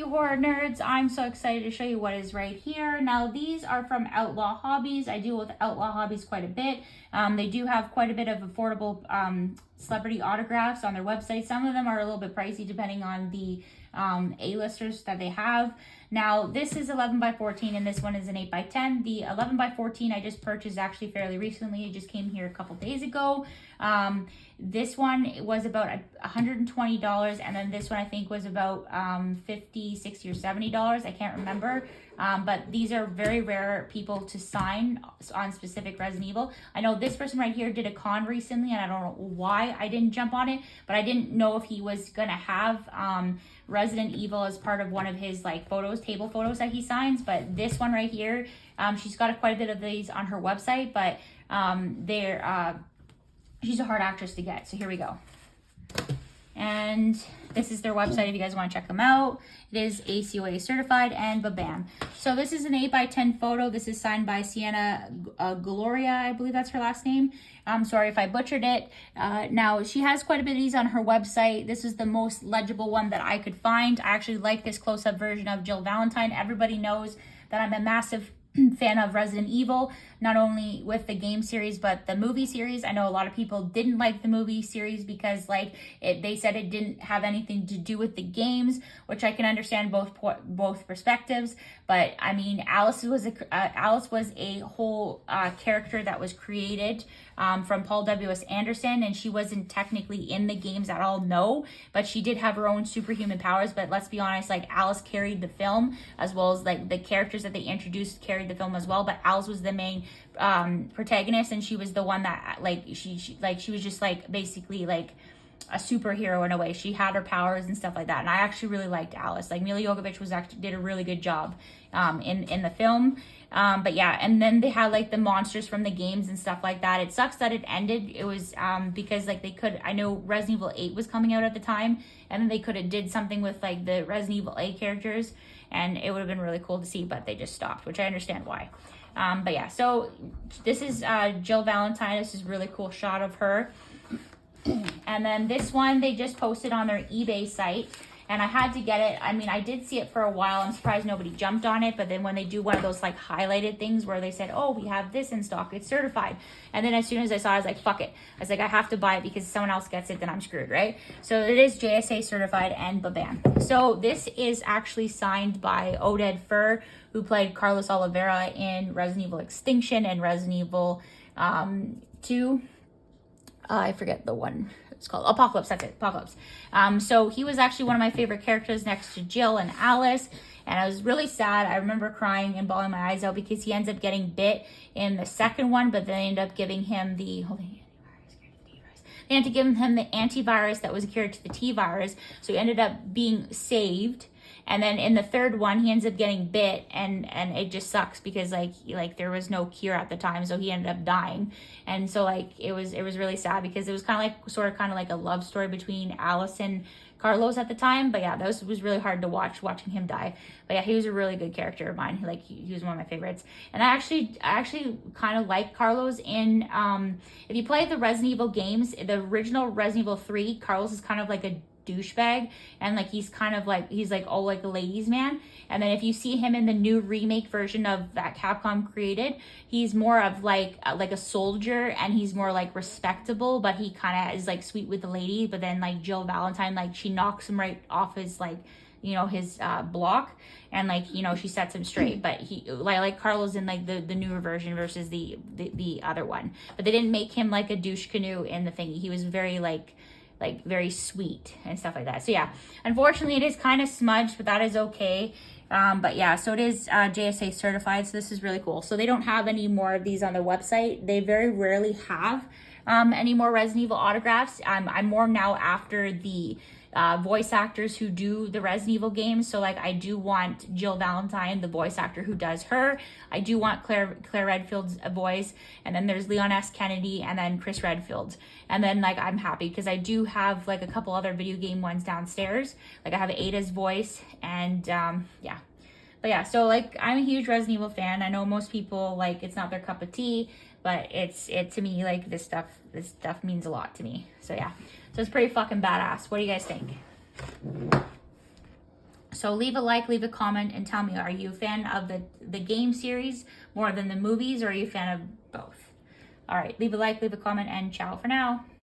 you, horror nerds. I'm so excited to show you what is right here. Now, these are from Outlaw Hobbies. I deal with Outlaw Hobbies quite a bit. They do have quite a bit of affordable celebrity autographs on their website. Some of them are a little bit pricey depending on the A-listers that they have. Now, this is 11 by 14 and this one is an 8 by 10. The 11 by 14 I just purchased actually fairly recently. It just came here a couple days ago. This one was about $120, and then this one I think was about $50, $60, or $70. I can't remember. But these are very rare people to sign on specific Resident Evil. I know this person right here did a con recently, and I don't know why I didn't jump on it, but I didn't know if he was gonna have Resident Evil as part of one of his like photos, table photos that he signs. But this one right here, she's got quite a bit of these on her website, but she's a hard actress to get. So here we go. And this is their website if you guys want to check them out. It is ACOA certified, and bam. So this is an 8 by 10 photo. This is signed by Sienna Guillory, I believe that's her last name. I'm sorry if I butchered it. Now, she has quite a bit of these on her website. This is the most legible one that I could find. I actually like this close-up version of Jill Valentine. Everybody knows that I'm a massive fan of Resident Evil, not only with the game series but the movie series. I know a lot of people didn't like the movie series because they said it didn't have anything to do with the games, which I can understand both perspectives. But I mean, Alice was a whole character that was created from Paul W.S. Anderson, and she wasn't technically in the games at all, no, but she did have her own superhuman powers. But let's be honest, like, Alice carried the film, as well as like the characters that they introduced carried the film as well. But Alice was the main protagonist, and she was the one that she was just like basically like a superhero in a way. She had her powers and stuff like that, and I actually really liked Alice. Like, Mila Jovovich did a really good job in the film. But yeah, and then they had like the monsters from the games and stuff like that. It sucks that it ended. It was because like I know Resident Evil 8 was coming out at the time, and then they could have did something with like the Resident Evil 8 characters, and it would have been really cool to see, but they just stopped, which I understand why. But yeah, so this is Jill Valentine. This is a really cool shot of her. And then this one they just posted on their eBay site, and I had to get it. I mean, I did see it for a while. I'm surprised nobody jumped on it. But then when they do one of those like highlighted things where they said, oh, we have this in stock, it's certified. And then as soon as I saw it, I was like, fuck it. I was like, I have to buy it because if someone else gets it, then I'm screwed, right? So it is JSA certified, and bam. So this is actually signed by Oded Fehr, who played Carlos Oliveira in Resident Evil Extinction and Resident Evil 2. I forget the one it's called. Apocalypse, that's it, Apocalypse. So he was actually one of my favorite characters next to Jill and Alice, and I was really sad. I remember crying and bawling my eyes out because he ends up getting bit in the second one, but then they end up giving him the they had to give him the antivirus that was cured to the T-virus, so he ended up being saved. And then in the third one, he ends up getting bit, and it just sucks because like there was no cure at the time, so he ended up dying. And so like it was really sad because it was kind of like a love story between Alice and Carlos at the time. But yeah, that was really hard to watching him die. But yeah, he was a really good character of mine. Like he was one of my favorites. And I actually kind of like Carlos in if you play the Resident Evil games, the original Resident Evil 3, Carlos is kind of like a douchebag, and like he's all like a ladies man. And then if you see him in the new remake version of that Capcom created, he's more of like a soldier, and he's more like respectable, but he kind of is like sweet with the lady. But then like Jill Valentine, like she knocks him right off his like his block, and like she sets him straight. But he like Carlos in like the newer version versus the other one, but they didn't make him like a douche canoe in the thingy. He was very like very sweet and stuff like that. So yeah, unfortunately it is kind of smudged, but that is okay. But yeah, so it is JSA certified, so this is really cool. So they don't have any more of these on their website. They very rarely have any more Resident Evil autographs. I'm more now after the voice actors who do the Resident Evil games. So like I do want Jill Valentine, the voice actor who does her. I do want Claire Redfield's voice, and then there's Leon S. Kennedy, and then Chris Redfield. And then like I'm happy because I do have like a couple other video game ones downstairs. Like I have Ada's voice, and yeah. But yeah, so like I'm a huge Resident Evil fan. I know most people like it's not their cup of tea, but it to me, like this stuff means a lot to me. So yeah, so it's pretty fucking badass. What do you guys think? So leave a like, leave a comment, and tell me, are you a fan of the game series more than the movies, or are you a fan of both? All right, leave a like, leave a comment, and ciao for now.